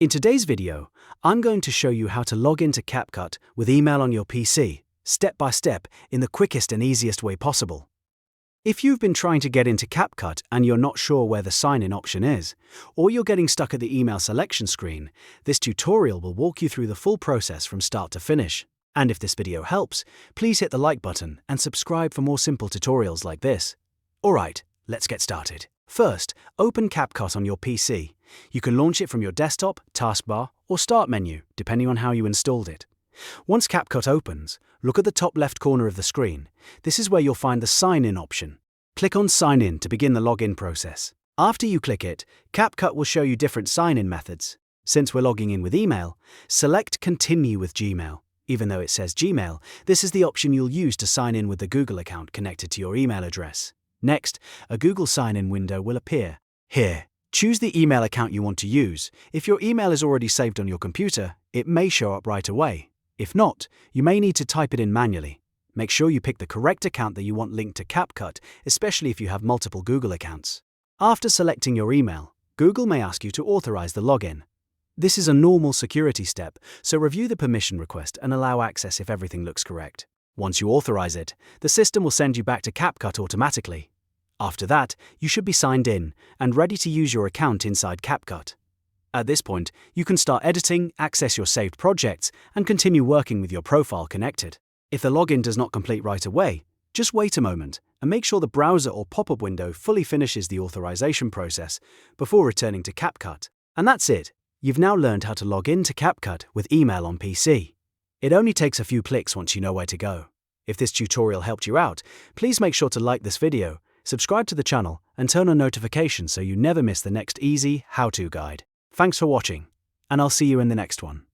In today's video, I'm going to show you how to log into CapCut with email on your PC, step by step, in the quickest and easiest way possible. If you've been trying to get into CapCut and you're not sure where the sign-in option is, or you're getting stuck at the email selection screen, this tutorial will walk you through the full process from start to finish. And if this video helps, please hit the like button and subscribe for more simple tutorials like this. Alright, let's get started. First, open CapCut on your PC. You can launch it from your desktop, taskbar, or start menu, depending on how you installed it. Once CapCut opens, look at the top left corner of the screen. This is where you'll find the Sign In option. Click on Sign In to begin the login process. After you click it, CapCut will show you different sign-in methods. Since we're logging in with email, select Continue with Gmail. Even though it says Gmail, this is the option you'll use to sign in with the Google account connected to your email address. Next, a Google sign-in window will appear. Here, choose the email account you want to use. If your email is already saved on your computer, it may show up right away. If not, you may need to type it in manually. Make sure you pick the correct account that you want linked to CapCut, especially if you have multiple Google accounts. After selecting your email, Google may ask you to authorize the login. This is a normal security step, so review the permission request and allow access if everything looks correct. Once you authorize it, the system will send you back to CapCut automatically. After that, you should be signed in and ready to use your account inside CapCut. At this point, you can start editing, access your saved projects, and continue working with your profile connected. If the login does not complete right away, just wait a moment and make sure the browser or pop-up window fully finishes the authorization process before returning to CapCut. And that's it. You've now learned how to log into CapCut with email on PC. It only takes a few clicks once you know where to go. If this tutorial helped you out, please make sure to like this video, subscribe to the channel, and turn on notifications so you never miss the next easy how-to guide. Thanks for watching, and I'll see you in the next one.